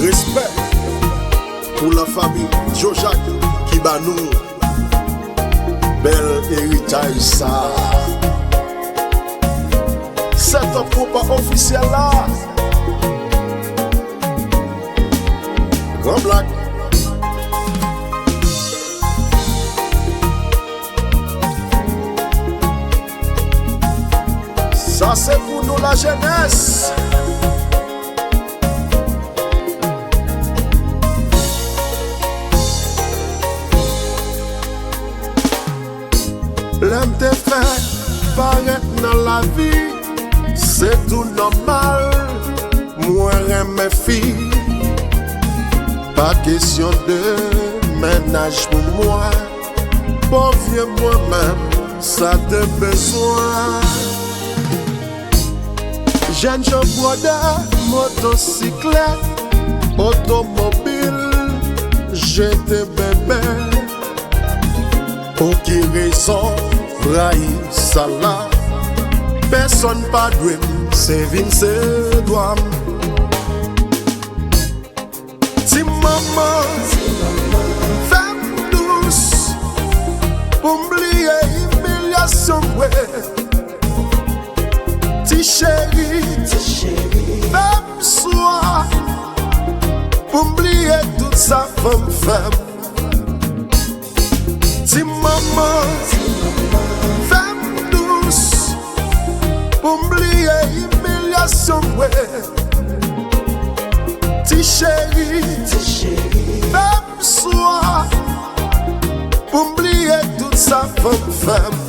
Respect pour la famille Jojac qui bat nous bel héritage ça. C'est un combat officiel là. Grand Black. Ça c'est pour nous la jeunesse. L'homme te fait paraître dans la vie, c'est tout normal. Moi j'aime mes filles, pas question de ménage pour moi. Pour vieux moi-même, ça te besoin. Jeune jambouada, motocyclette, automobile, j'étais bébé. Pour qui raison, raï, ça là. Personne pas doué, c'est Vince Douam. Si maman, femme douce, pour m'oublier humiliation, ouais. Ti chéri, femme soie, pour m'oublier toute sa femme. Ti maman, femme douce, pour m'oublier humiliation, ouais. Ti chéri, femme soie, pour m'oublier toute sa femme.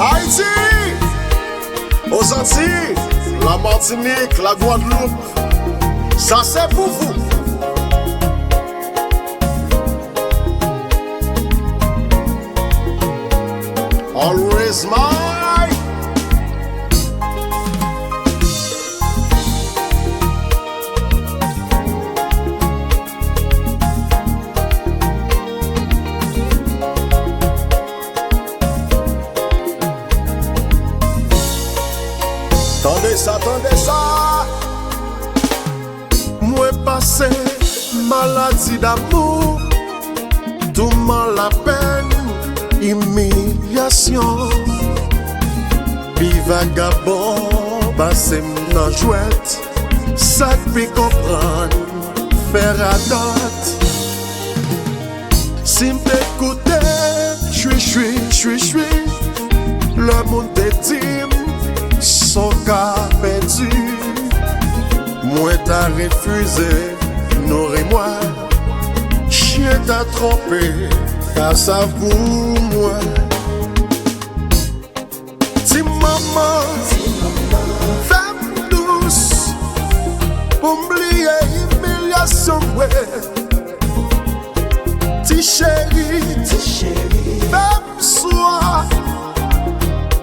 Haïti, aux Antilles, la Martinique, la Guadeloupe, ça c'est pour vous. Always mine. Tendez ça. Moi passé maladie d'amour, tout mal la peine. Humiliation, puis vagabond, passé dans jouette, ça peut comprendre, faire à date. Si m'écouter, j'suis, le monde te dit, son cas perdu. Moi t'as refusé, nourris-moi, chien t'a trompé. Car ça pour moi. Ti maman, femme douce, pour m'oublier humiliation, ouais. Ti chéri, femme soie,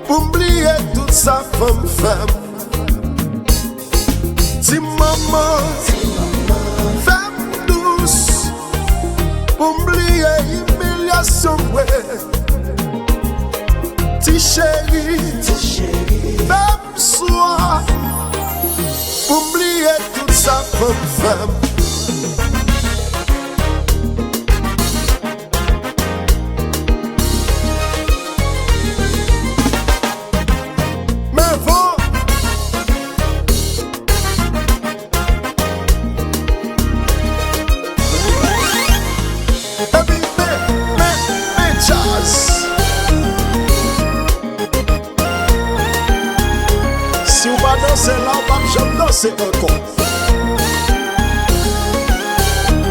pour m'oublier toute sa femme. Ti maman, femme douce, pour m'oublier humiliation, ouais. Ti chéri, femme soie, pour m'oublier toute sa femme. Mais bon, si on va danser là, on va jamais danser encore.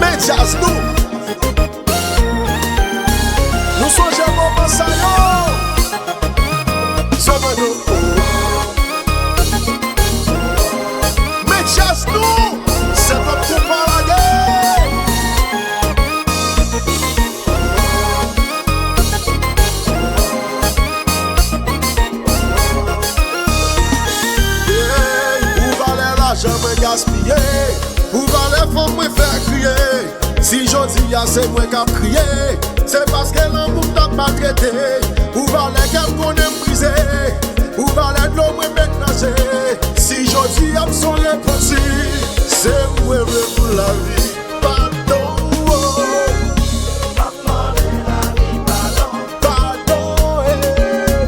Mais jazz nous sommes jamais au salon. Sommes nous. Mais jazz c'est notre coup par la guerre. Jamais gaspiller, pour valer faut me faire crier. Si jodi a c'est moi qui a crié, c'est parce que l'amour t'a maltraité. Pour valer qu'elle connaît brisé, pour valer de l'eau moi mettre nager. Si jodi am son repensi, c'est où est pour la vie. Pardon, oh. Maman de la vie, pardon. Pardon, eh.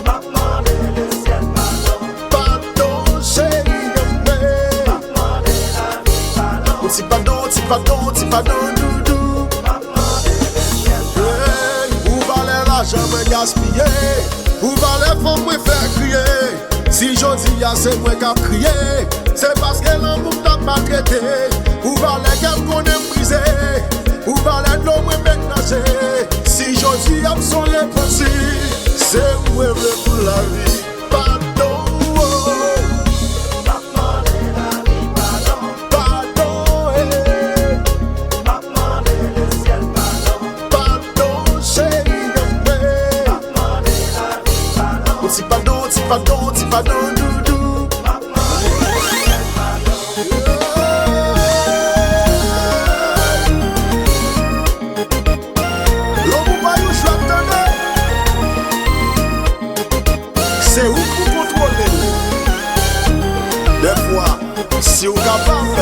Maman de le ciel, pardon. Pardon, chérie, Maman de la vie, pardon. ti pardon, doudou. Maman de le ciel, Hey, où valait l'argent me gaspiller? Où valait faut me faire crier? Si jodi a c'est moi qui a crié, c'est parce que l'amour t'a maltraité. Où valait qu'elle connaît brisé? Où valait de l'eau me ménager? Si jodi a son réponse, c'est où est pour la vie. Pardon, oh. maman de la vie, pardon. Pardon, eh. Maman de le ciel, pardon. Pardon, chérie, Maman de la vie, pardon. ti pardon, doudou. Maman de le ciel, pardon. L'homme pas eu choix de donner. C'est où pour contrôler. Des fois, si vous capable.